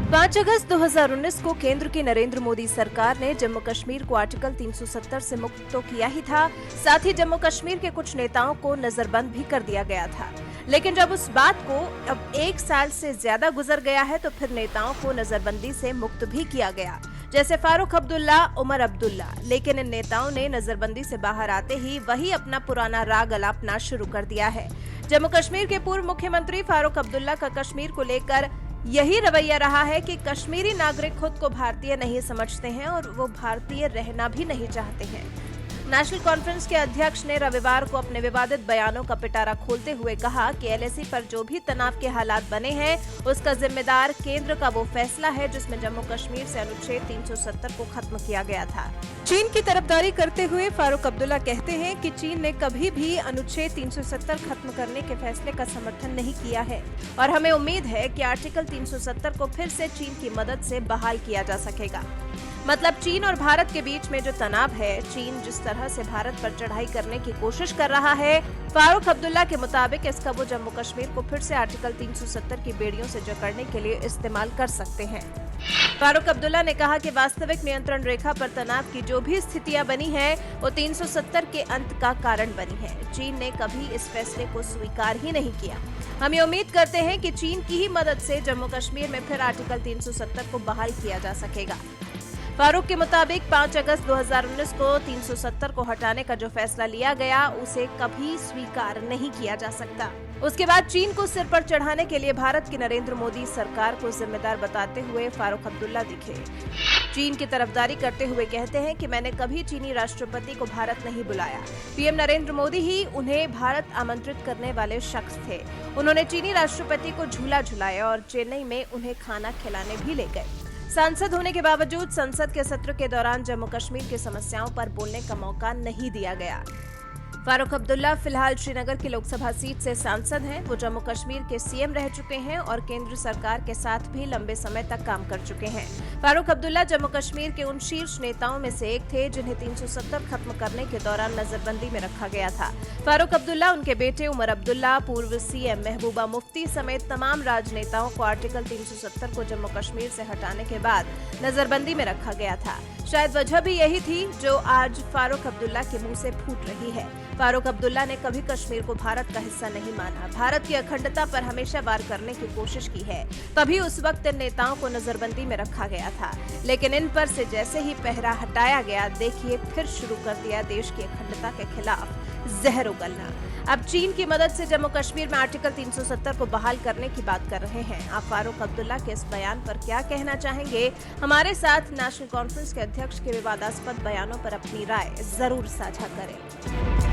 5 अगस्त 2019 को केंद्र की नरेंद्र मोदी सरकार ने जम्मू कश्मीर को आर्टिकल 370 से मुक्त तो किया ही था, साथ ही जम्मू कश्मीर के कुछ नेताओं को नजरबंद भी कर दिया गया था। लेकिन जब उस बात को अब 1 साल से ज्यादा गुजर गया है तो फिर नेताओं को नजरबंदी से मुक्त भी किया गया, जैसे फारूक अब्दुल्ला, उमर अब्दुल्ला। लेकिन इन नेताओं ने नजरबंदी से बाहर आते ही वही अपना पुराना राग अलापना शुरू कर दिया है। जम्मू कश्मीर के पूर्व मुख्यमंत्री फारूक अब्दुल्ला का कश्मीर को लेकर यही रवैया रहा है कि कश्मीरी नागरिक खुद को भारतीय नहीं समझते हैं और वो भारतीय रहना भी नहीं चाहते हैं। नेशनल कॉन्फ्रेंस के अध्यक्ष ने रविवार को अपने विवादित बयानों का पिटारा खोलते हुए कहा कि एलएसी पर जो भी तनाव के हालात बने हैं उसका जिम्मेदार केंद्र का वो फैसला है जिसमें जम्मू कश्मीर से अनुच्छेद 370 को खत्म किया गया था। चीन की तरफदारी करते हुए फारूक अब्दुल्ला कहते हैं कि चीन ने कभी भी अनुच्छेद 370 खत्म करने के फैसले का समर्थन नहीं किया है और हमें उम्मीद है कि आर्टिकल 370 को फिर से चीन की मदद से बहाल किया जा सकेगा। मतलब चीन और भारत के बीच में जो तनाव है, चीन जिस तरह से भारत पर चढ़ाई करने की कोशिश कर रहा है, फारूक अब्दुल्ला के मुताबिक इसका वो जम्मू कश्मीर को फिर से आर्टिकल 370 की बेड़ियों से जकड़ने के लिए इस्तेमाल कर सकते हैं। फारूक अब्दुल्ला ने कहा कि वास्तविक नियंत्रण रेखा पर तनाव की जो भी स्थितियां बनी है वो 370 के अंत का कारण बनी है। चीन ने कभी इस फैसले को स्वीकार ही नहीं किया। हम ये उम्मीद करते हैं कि चीन की ही मदद से जम्मू कश्मीर में फिर आर्टिकल 370 को बहाल किया जा सकेगा। फारूक के मुताबिक 5 अगस्त 2019 को 370 को हटाने का जो फैसला लिया गया उसे कभी स्वीकार नहीं किया जा सकता। उसके बाद चीन को सिर पर चढ़ाने के लिए भारत की नरेंद्र मोदी सरकार को जिम्मेदार बताते हुए फारूक अब्दुल्ला दिखे। चीन की तरफदारी करते हुए कहते हैं कि मैंने कभी चीनी राष्ट्रपति को भारत नहीं बुलाया। पीएम नरेंद्र मोदी ही उन्हें भारत आमंत्रित करने वाले शख्स थे। उन्होंने चीनी राष्ट्रपति को झूला झुलाया और चेन्नई में उन्हें खाना खिलाने भी ले गए। सांसद होने के बावजूद संसद के सत्र के दौरान जम्मू कश्मीर की समस्याओं पर बोलने का मौका नहीं दिया गया। फारूक अब्दुल्ला फिलहाल श्रीनगर की लोकसभा सीट से सांसद हैं। वो जम्मू कश्मीर के सीएम रह चुके हैं और केंद्र सरकार के साथ भी लंबे समय तक काम कर चुके हैं। फारूक अब्दुल्ला जम्मू कश्मीर के उन शीर्ष नेताओं में से एक थे जिन्हें 370 खत्म करने के दौरान नजरबंदी में रखा गया था। फारूक अब्दुल्ला, उनके बेटे उमर अब्दुल्ला, पूर्व सीएम महबूबा मुफ्ती समेत तमाम राजनेताओं को आर्टिकल 370 को जम्मू कश्मीर से हटाने के बाद नजरबंदी में रखा गया था। शायद वजह भी यही थी जो आज फारूक अब्दुल्ला के मुंह से फूट रही है। फारूक अब्दुल्ला ने कभी कश्मीर को भारत का हिस्सा नहीं माना, भारत की अखंडता पर हमेशा वार करने की कोशिश की है। तभी उस वक्त इन नेताओं को नजरबंदी में रखा गया था। लेकिन इन पर से जैसे ही पहरा हटाया गया, देखिए फिर शुरू कर दिया देश की अखंडता के खिलाफ जहर उगलना। अब चीन की मदद से जम्मू कश्मीर में आर्टिकल 370 को बहाल करने की बात कर रहे हैं। आप फारूक अब्दुल्ला के इस बयान पर क्या कहना चाहेंगे? हमारे साथ नेशनल कॉन्फ्रेंस के अध्यक्ष के विवादास्पद बयानों पर अपनी राय जरूर साझा करें।